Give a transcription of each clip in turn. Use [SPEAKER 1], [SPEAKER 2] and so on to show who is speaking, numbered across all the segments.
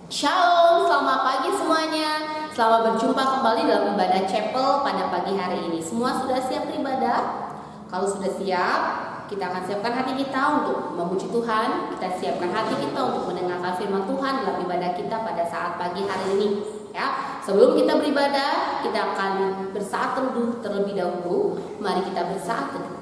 [SPEAKER 1] Shalom, selamat pagi semuanya. Selamat berjumpa kembali dalam ibadah chapel pada pagi hari ini. Semua sudah siap beribadah? Kalau sudah siap, kita akan siapkan hati kita untuk memuji Tuhan. Kita siapkan hati kita untuk mendengarkan firman Tuhan dalam ibadah kita pada saat pagi hari ini. Ya, sebelum kita beribadah, kita akan bersaat teduh terlebih dahulu. Mari kita bersaat teduh.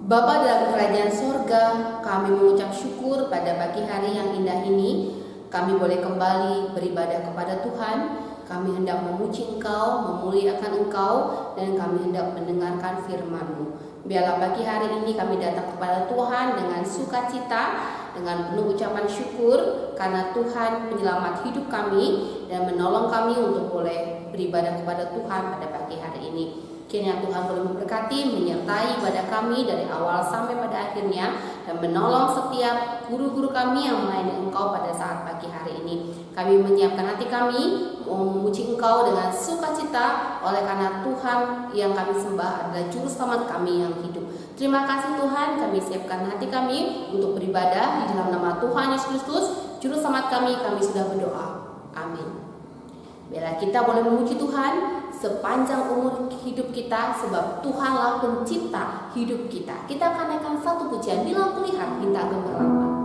[SPEAKER 1] Bapa dalam kerajaan sorga, kami mengucap syukur pada pagi hari yang indah ini. Kami boleh kembali beribadah kepada Tuhan. Kami hendak memuji Engkau, memuliakan Engkau, dan kami hendak mendengarkan firman-Mu. Biarlah pagi hari ini kami datang kepada Tuhan dengan sukacita, dengan penuh ucapan syukur, karena Tuhan penyelamat hidup kami dan menolong kami untuk boleh beribadah kepada Tuhan pada pagi hari ini. Kiranya Tuhan boleh memberkati, menyertai ibadah kami dari awal sampai pada akhirnya, dan menolong setiap guru-guru kami yang melayani Engkau pada saat pagi hari ini. Kami menyiapkan hati kami memuji Engkau dengan sukacita, oleh karena Tuhan yang kami sembah adalah Juru Selamat kami yang hidup. Terima kasih Tuhan, kami siapkan hati kami untuk beribadah di dalam nama Tuhan Yesus Kristus, Juru Selamat kami sudah berdoa. Amin. Biarlah kita boleh memuji Tuhan sepanjang umur hidup kita, sebab Tuhanlah pencipta hidup kita. Kita akan naikkan satu pujian, bila kulihat kita gemerlap.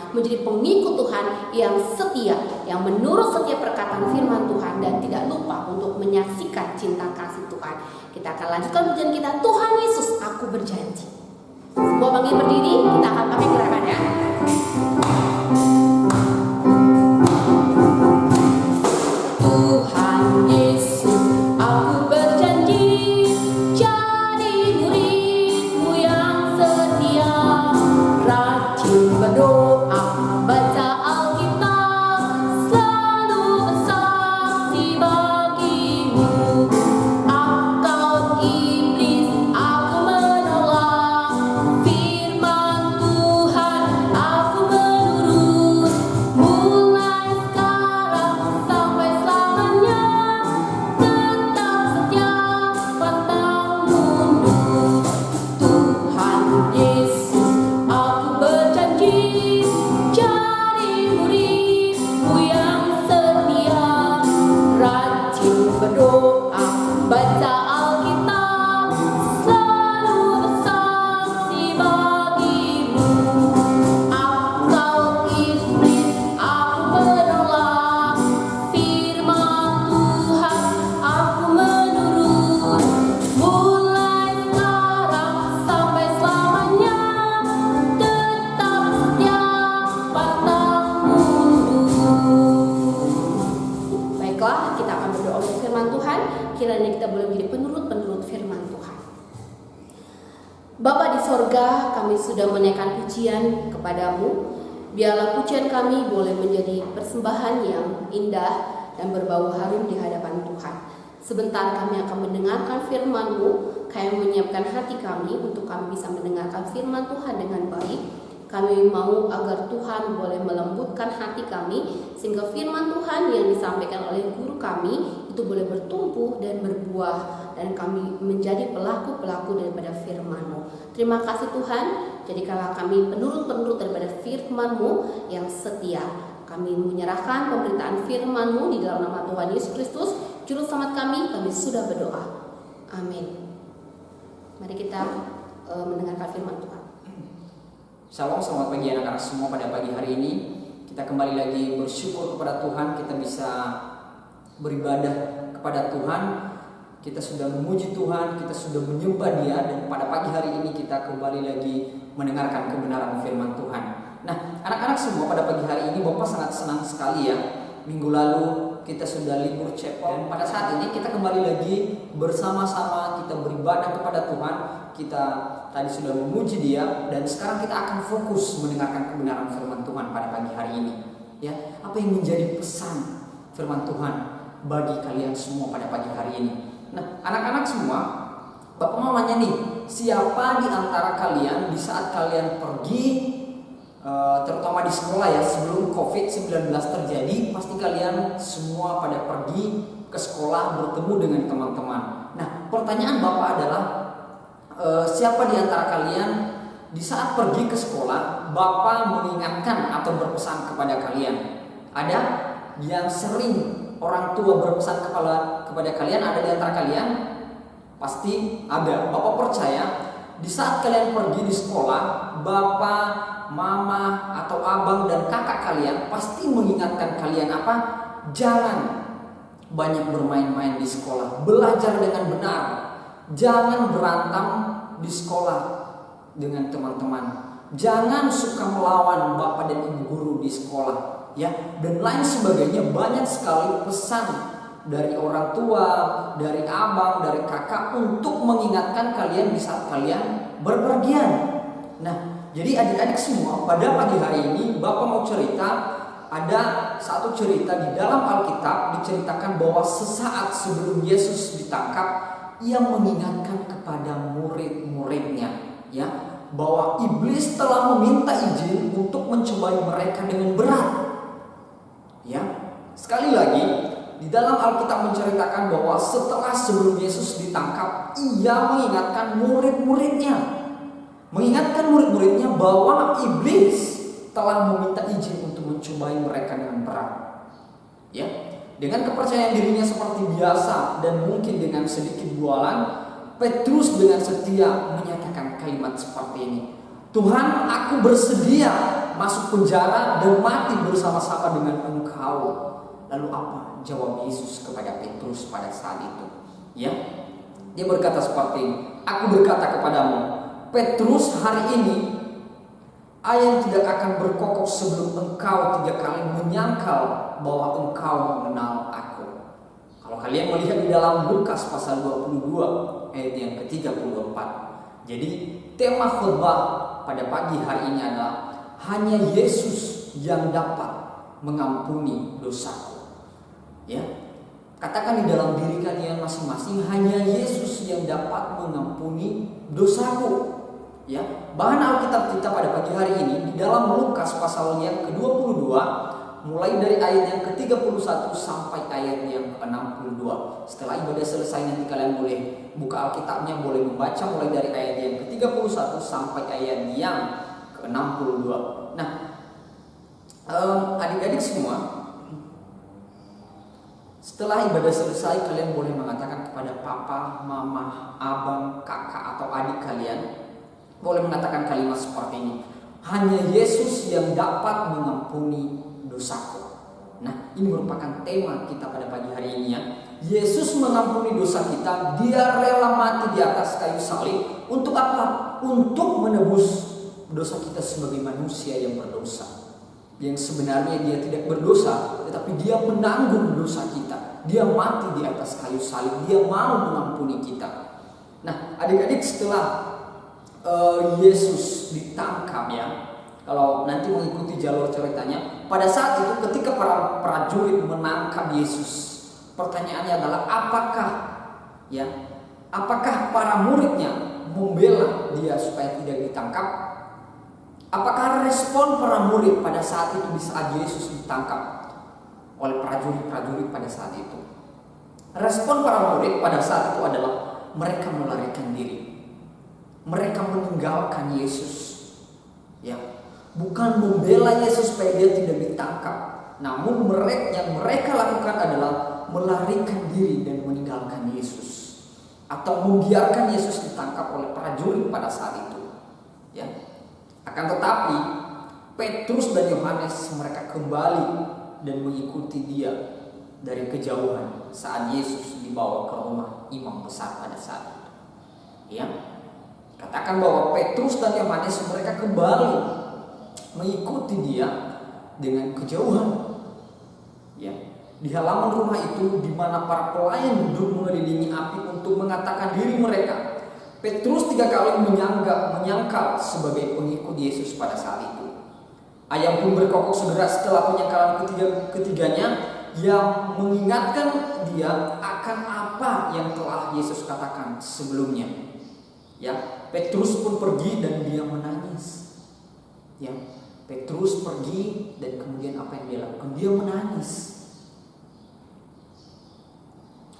[SPEAKER 1] Menjadi pengikut Tuhan yang setia, yang menurut setiap perkataan firman Tuhan, dan tidak lupa untuk menyaksikan cinta kasih Tuhan. Kita akan lanjutkan pujian kita, Tuhan Yesus aku berjanji. Semua bangkit berdiri, kita akan pakai gerakannya. Tuhan Yesus aku berjanji, jadi murid-Mu yang setia, rajin berdoa, baca Alkitab, selalu bersaksi bagi-Mu. Akal iblis aku menolak, firman Tuhan aku menurut. Baca Alkitab selalu bersaksi bagimu. Akal iblis aku menolak, firman Tuhan aku menurut. Mulai sekarang sampai selamanya, tetap setia pantang mundur. Baiklah, kita akan berdoa untuk firman Tuhan. Kiranya kita boleh menjadi penurut-penurut firman Tuhan. Bapa di sorga, kami sudah menaikkan pujian kepadamu. Biarlah pujian kami boleh menjadi persembahan yang indah dan berbau harum di hadapan Tuhan. Sebentar kami akan mendengarkan firman-Mu. Kami menyiapkan hati kami untuk kami bisa mendengarkan firman Tuhan dengan baik. Kami mau agar Tuhan boleh melembutkan hati kami, sehingga firman Tuhan yang disampaikan oleh guru kami itu boleh bertumbuh dan berbuah, dan kami menjadi pelaku-pelaku daripada firman-Mu. Terima kasih Tuhan, jadikanlah kami penurut-penurut daripada firman-Mu yang setia. Kami menyerahkan pemberitaan firman-Mu di dalam nama Tuhan Yesus Kristus, Juru Selamat kami sudah berdoa. Amin. Mari kita mendengarkan firman Tuhan.
[SPEAKER 2] Shalom, selamat pagi anak-anak semua. Pada pagi hari ini kita kembali lagi bersyukur kepada Tuhan. Kita bisa beribadah kepada Tuhan. Kita sudah memuji Tuhan, kita sudah menyembah Dia, dan pada pagi hari ini kita kembali lagi mendengarkan kebenaran firman Tuhan. Nah, anak-anak semua, pada pagi hari ini Bapak sangat senang sekali ya. Minggu lalu kita sudah libur chapel, dan pada saat ini kita kembali lagi bersama-sama kita beribadah kepada Tuhan. Kita tadi sudah memuji Dia, dan sekarang kita akan fokus mendengarkan kebenaran firman Tuhan pada pagi hari ini. Ya, apa yang menjadi pesan firman Tuhan bagi kalian semua pada pagi hari ini? Nah, anak-anak semua, Bapak mau nanya nih, siapa di antara kalian di saat kalian pergi, terutama di sekolah ya, sebelum COVID-19 terjadi, pasti kalian semua pada pergi ke sekolah bertemu dengan teman-teman. Nah, pertanyaan Bapak adalah, siapa di antara kalian di saat pergi ke sekolah Bapak mengingatkan atau berpesan kepada kalian? Ada yang sering orang tua berpesan kepada kalian? Ada di antara kalian? Pasti ada. Bapak percaya di saat kalian pergi di sekolah, Bapak, Mama, atau Abang dan kakak kalian pasti mengingatkan kalian apa? Jangan banyak bermain-main di sekolah, belajar dengan benar. Jangan berantem di sekolah dengan teman-teman. Jangan suka melawan bapak dan ibu guru di sekolah, ya, dan lain sebagainya. Banyak sekali pesan dari orang tua, dari abang, dari kakak untuk mengingatkan kalian di saat kalian berpergian. Nah, jadi adik-adik semua, pada pagi hari ini Bapak mau cerita. Ada satu cerita di dalam Alkitab diceritakan bahwa sesaat sebelum Yesus ditangkap, Ia mengingatkan kepada murid-muridnya, ya, bahwa iblis telah meminta izin untuk mencobai mereka dengan berat. Ya, sekali lagi di dalam Alkitab menceritakan bahwa setelah sebelum Yesus ditangkap, Ia mengingatkan murid-muridnya, bahwa iblis telah meminta izin untuk mencobai mereka dengan berat. Ya, dengan kepercayaan dirinya seperti biasa dan mungkin dengan sedikit bualan, Petrus dengan setia menyatakan kalimat seperti ini, Tuhan, aku bersedia masuk penjara dan mati bersama-sama dengan Engkau. Lalu apa jawab Yesus kepada Petrus pada saat itu? Ya, Dia berkata seperti ini, aku berkata kepadamu, Petrus, hari ini ayam tidak akan berkokok sebelum engkau 3 kali menyangkal bahwa engkau mengenal aku. Kalau kalian melihat di dalam Lukas pasal 22 ayat yang ke-34. Jadi tema khotbah pada pagi hari ini adalah hanya Yesus yang dapat mengampuni dosaku. Ya, katakan di dalam diri kalian masing-masing, hanya Yesus yang dapat mengampuni dosaku. Ya, bahan Alkitab kita pada pagi hari ini di dalam Lukas pasal yang ke-22, mulai dari ayat yang ke-31 sampai ayat yang ke-62. Setelah ibadah selesai nanti kalian boleh buka Alkitabnya, boleh membaca mulai dari ayat yang ke-31 sampai ayat yang ke-62. Nah, adik-adik semua, setelah ibadah selesai kalian boleh mengatakan kepada papa, mama, abang, kakak atau adik kalian, boleh mengatakan kalimat seperti ini. Hanya Yesus yang dapat mengampuni dosaku. Nah, ini merupakan tema kita pada pagi hari ini ya. Yesus mengampuni dosa kita. Dia rela mati di atas kayu salib. Untuk apa? Untuk menebus dosa kita sebagai manusia yang berdosa. Yang sebenarnya dia tidak berdosa, tetapi dia menanggung dosa kita. Dia mati di atas kayu salib. Dia mau mengampuni kita. Nah, adik-adik, setelah Yesus ditangkap ya, kalau nanti mengikuti jalur ceritanya, pada saat itu ketika para prajurit menangkap Yesus, pertanyaannya adalah apakah para muridnya membela dia supaya tidak ditangkap? Apakah respon para murid pada saat itu di saat Yesus ditangkap oleh prajurit-prajurit pada saat itu? Respon para murid pada saat itu adalah mereka melarikan diri. Mereka meninggalkan Yesus. Ya, bukan membela Yesus supaya dia tidak ditangkap. Namun yang mereka lakukan adalah melarikan diri dan meninggalkan Yesus. Atau membiarkan Yesus ditangkap oleh prajurit pada saat itu. Ya. Akan tetapi Petrus dan Yohanes mereka kembali dan mengikuti dia dari kejauhan saat Yesus dibawa ke rumah imam besar pada saat itu. Ya. Katakan bahwa Petrus dan Yohanes mereka kembali mengikuti dia dengan kejauhan. Ya, di halaman rumah itu di mana para pelayan duduk mengelilingi api untuk mengatakan diri mereka. Petrus 3 kali menyangkal sebagai pengikut Yesus pada saat itu. Ayam pun berkokok segera setelah penyangkalan ketiganya yang mengingatkan dia akan apa yang telah Yesus katakan sebelumnya. Ya, Petrus pun pergi dan dia menangis. Ya, Petrus pergi dan kemudian apa yang dia lakukan? Dia menangis.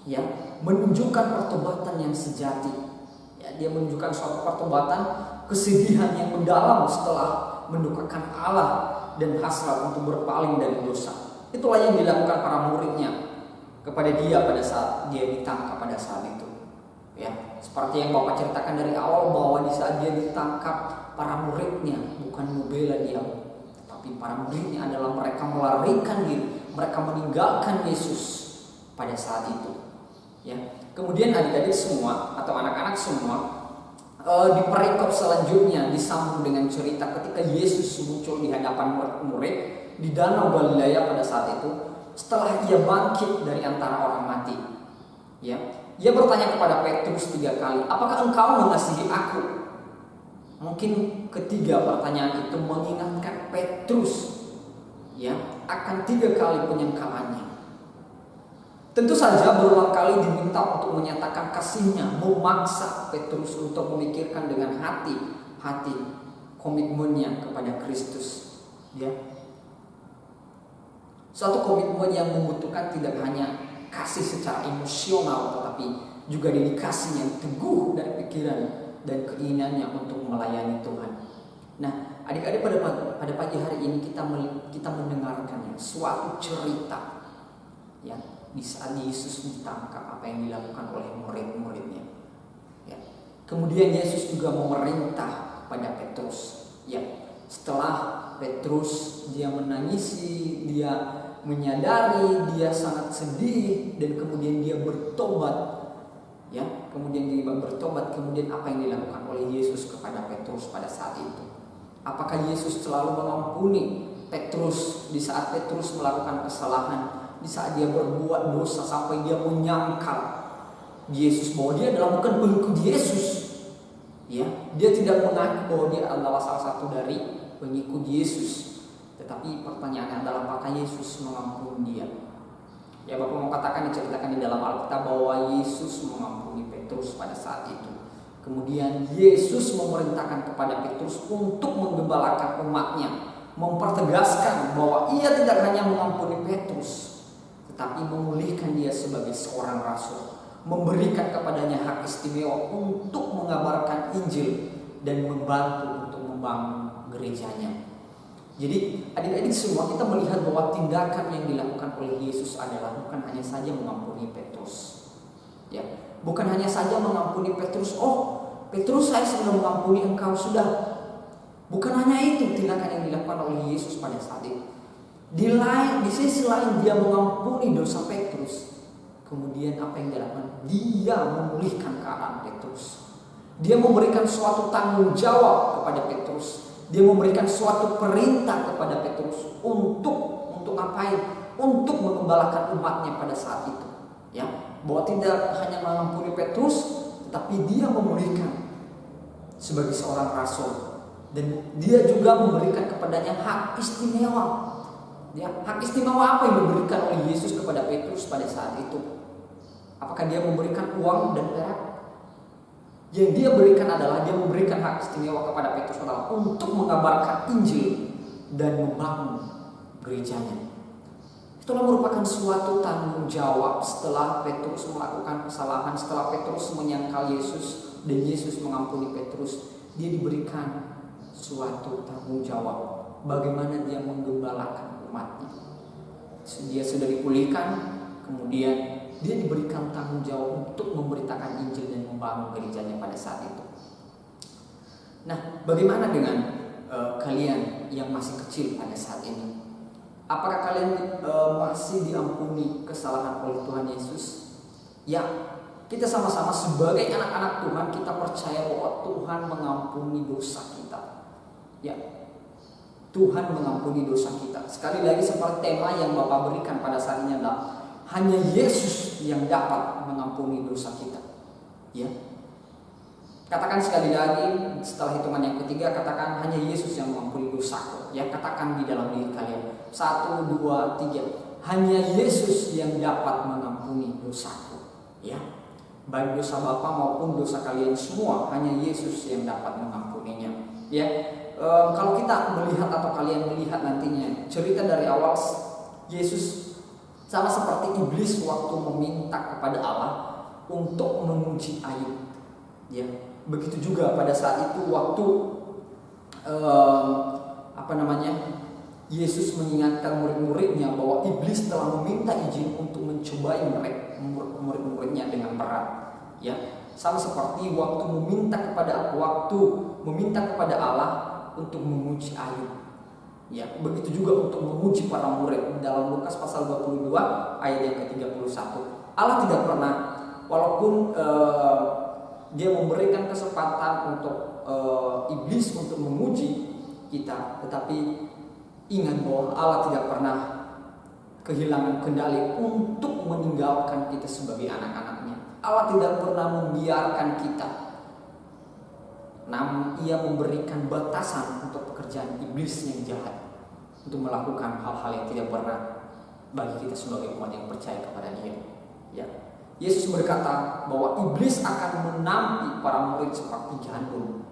[SPEAKER 2] Ya, menunjukkan pertobatan yang sejati. Ya, dia menunjukkan suatu pertobatan, kesedihan yang mendalam setelah mendukakan Allah dan hasrat untuk berpaling dari dosa. Itulah yang dilakukan para muridnya kepada dia pada saat dia ditangkap pada saat itu. Ya, seperti yang Bapak ceritakan dari awal bahwa di saat dia ditangkap, para muridnya bukan membela dia, tapi para muridnya adalah mereka melarikan diri, mereka meninggalkan Yesus pada saat itu. Ya, kemudian adik-adik semua atau anak-anak semua di perikop selanjutnya disambung dengan cerita ketika Yesus muncul di hadapan murid di Danau Galilea pada saat itu setelah ia bangkit dari antara orang mati. Ya, ia bertanya kepada Petrus 3 kali, apakah engkau mengasihi aku? Mungkin ketiga pertanyaan itu mengingatkan Petrus ya akan 3 kali penyangkalannya. Tentu saja berulang kali diminta untuk menyatakan kasihnya, memaksa Petrus untuk memikirkan dengan hati komitmennya kepada Kristus. Ya, suatu komitmen yang membutuhkan tidak hanya kasih secara emosional, tetapi juga dedikasi yang teguh dari pikiran dan keinginannya untuk melayani Tuhan. Nah, adik-adik pada pagi hari ini kita mendengarkan suatu cerita ya di saat Yesus ditangkap, apa yang dilakukan oleh murid-muridnya. Ya. Kemudian Yesus juga memerintah kepada Petrus. Ya, setelah Petrus dia menangisi, dia menyadari dia sangat sedih dan kemudian dia bertobat. Ya, kemudian dia bertobat, kemudian apa yang dilakukan oleh Yesus kepada Petrus pada saat itu? Apakah Yesus selalu mengampuni Petrus di saat Petrus melakukan kesalahan, di saat dia berbuat dosa sampai dia menyangkal Yesus bahwa dia adalah bukan pengikut Yesus? Ya, dia tidak mengaku bahwa dia adalah salah satu dari pengikut Yesus. Tetapi pertanyaannya adalah apakah Yesus mengampuni dia? Ya, Bapak mau katakan diceritakan di dalam Alkitab bahwa Yesus mengampuni Petrus pada saat itu. Kemudian Yesus memerintahkan kepada Petrus untuk menggembalakan umatnya, mempertegaskan bahwa ia tidak hanya mengampuni Petrus, tetapi memulihkan dia sebagai seorang rasul, memberikan kepadanya hak istimewa untuk mengabarkan Injil dan membantu untuk membangun gerejanya. Jadi adik-adik semua, kita melihat bahwa tindakan yang dilakukan oleh Yesus adalah bukan hanya saja mengampuni Petrus, ya, Bukan hanya saja mengampuni Petrus, oh Petrus saya sudah mengampuni engkau sudah. Bukan hanya itu tindakan yang dilakukan oleh Yesus pada saat itu. Di sisi lain dia mengampuni dosa Petrus. Kemudian apa yang dia lakukan? Dia memulihkan keadaan Petrus. Dia memberikan suatu tanggung jawab kepada Petrus. Dia memberikan suatu perintah kepada Petrus untuk ngapain? Untuk mengembalakan umatnya pada saat itu. Ya, bahwa tidak hanya mengampuni Petrus, tetapi dia memulihkan sebagai seorang rasul, dan dia juga memberikan kepadanya hak istimewa. Ya, hak istimewa apa yang diberikan oleh Yesus kepada Petrus pada saat itu? Apakah dia memberikan uang dan perak? Yang dia berikan adalah dia memberikan hak istimewa kepada Petrus adalah untuk mengabarkan Injil dan membangun gerejanya. Itulah merupakan suatu tanggung jawab setelah Petrus melakukan kesalahan, setelah Petrus menyangkal Yesus dan Yesus mengampuni Petrus. Dia diberikan suatu tanggung jawab bagaimana dia menggembalakan umatnya. Dia sudah dipulihkan, kemudian dia diberikan tanggung jawab untuk memberitakan Injil dan membangun gerejanya pada saat itu. Nah, bagaimana dengan kalian yang masih kecil pada saat ini? Apakah kalian masih diampuni kesalahan oleh Tuhan Yesus? Ya, kita sama-sama sebagai anak-anak Tuhan, kita percaya bahwa Tuhan mengampuni dosa kita. Ya, Tuhan mengampuni dosa kita. Sekali lagi seperti tema yang Bapak berikan pada saat ini adalah hanya Yesus yang dapat mengampuni dosa kita. Ya. Katakan sekali lagi setelah hitungan yang ketiga, katakan hanya Yesus yang mengampuni dosaku. Ya, katakan di dalam diri kalian. 1, 2, 3. Hanya Yesus yang dapat mengampuni dosaku. Ya. Baik dosa Bapa maupun dosa kalian semua, hanya Yesus yang dapat mengampuninya. Ya. Kalau kita melihat atau kalian melihat nantinya cerita dari awal, Yesus sama seperti iblis waktu meminta kepada Allah untuk menguji Ayub. Ya, begitu juga pada saat itu waktu Yesus mengingatkan murid-muridnya bahwa iblis telah meminta izin untuk mencobai murid-muridnya dengan berat. Ya, sama seperti waktu meminta kepada Allah untuk menguji Ayub. Ya, begitu juga untuk menguji para murid. Dalam Lukas pasal 22 ayat yang ke-31. Allah tidak pernah, walaupun dia memberikan kesempatan untuk iblis untuk menguji kita, tetapi ingat bahwa Allah tidak pernah kehilangan kendali untuk meninggalkan kita sebagai anak-anaknya. Allah tidak pernah membiarkan kita, namun ia memberikan batasan untuk pekerjaan iblis yang jahat, untuk melakukan hal-hal yang tidak pernah bagi kita sebagai umat yang percaya kepada Dia. Ya. Yesus berkata bahwa iblis akan menampi para murid seperti gandum.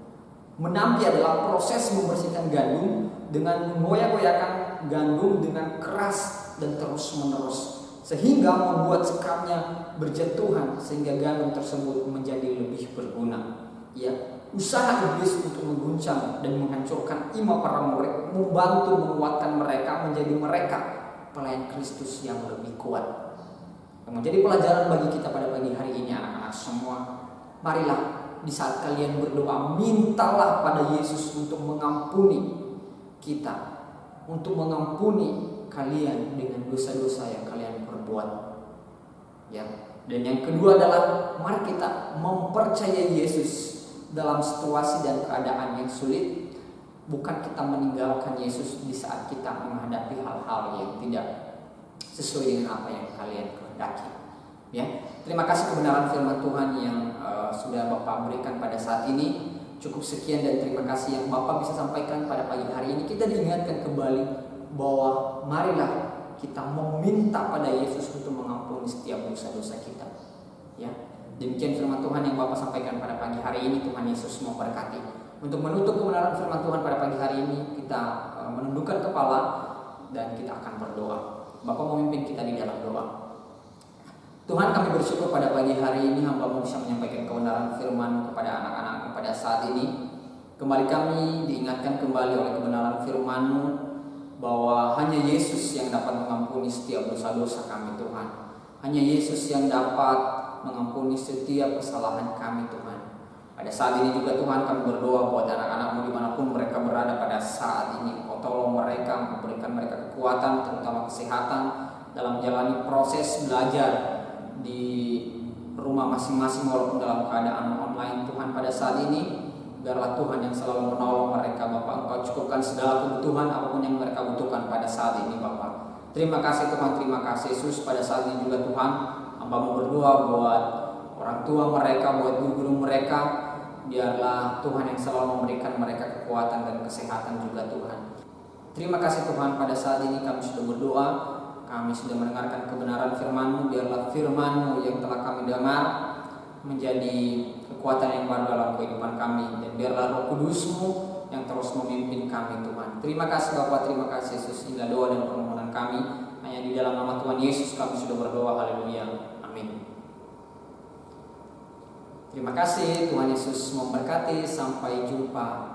[SPEAKER 2] Menampi adalah proses membersihkan gandum dengan mengoyak-goyakan gandum dengan keras dan terus-menerus, sehingga membuat sekamnya berjatuhan sehingga gandum tersebut menjadi lebih berguna. Ya. Usaha iblis untuk mengguncang dan menghancurkan iman para murid membantu menguatkan mereka menjadi mereka pelayan Kristus yang lebih kuat. Yang menjadi pelajaran bagi kita pada pagi hari ini anak-anak semua, marilah di saat kalian berdoa, mintalah pada Yesus untuk mengampuni kita, untuk mengampuni kalian dengan dosa-dosa yang kalian perbuat. Ya. Dan yang kedua adalah mari kita mempercayai Yesus dalam situasi dan keadaan yang sulit, bukan kita meninggalkan Yesus di saat kita menghadapi hal-hal yang tidak sesuai dengan apa yang kalian kehendaki. Ya, terima kasih kebenaran firman Tuhan yang sudah Bapak berikan pada saat ini. Cukup sekian dan terima kasih yang Bapak bisa sampaikan pada pagi hari ini. Kita diingatkan kembali bahwa marilah kita meminta pada Yesus untuk mengampuni setiap dosa-dosa kita. Ya. Demikian firman Tuhan yang Bapak sampaikan pada pagi hari ini. Tuhan Yesus memberkati. Untuk menutup kebenaran firman Tuhan pada pagi hari ini, kita menundukkan kepala dan kita akan berdoa. Bapak memimpin kita di dalam doa. Tuhan, kami bersyukur pada pagi hari ini hamba-Mu bisa menyampaikan kebenaran firman kepada anak-anak pada saat ini. Kembali kami diingatkan kembali oleh kebenaran firman-Mu bahwa hanya Yesus yang dapat mengampuni setiap dosa-dosa kami, Tuhan. Hanya Yesus yang dapat mengampuni setiap kesalahan kami Tuhan. Pada saat ini juga Tuhan kami berdoa buat anak-anak-Mu dimanapun mereka berada pada saat ini. Kau tolong mereka, memberikan mereka kekuatan, terutama kesehatan dalam menjalani proses belajar di rumah masing-masing walaupun dalam keadaan online. Tuhan pada saat ini biarlah Tuhan yang selalu menolong mereka Bapak. Engkau cukupkan segala kebutuhan apapun yang mereka butuhkan pada saat ini Bapak. Terima kasih Tuhan, terima kasih Yesus. Pada saat ini juga Tuhan, hamba-Mu berdoa buat orang tua mereka, buat guru-guru mereka. Biarlah Tuhan yang selalu memberikan mereka kekuatan dan kesehatan juga Tuhan. Terima kasih Tuhan, pada saat ini kami sudah berdoa, kami sudah mendengarkan kebenaran firman-Mu. Biarlah firman-Mu yang telah kami dengar menjadi kekuatan yang baru dalam kehidupan kami. Dan biarlah Roh Kudus-Mu yang terus memimpin kami Tuhan. Terima kasih Bapa, terima kasih Yesus. Inilah doa dan permohonan kami. Hanya di dalam nama Tuhan Yesus kami sudah berdoa. Haleluya. Amin. Terima kasih, Tuhan Yesus memberkati. Sampai jumpa.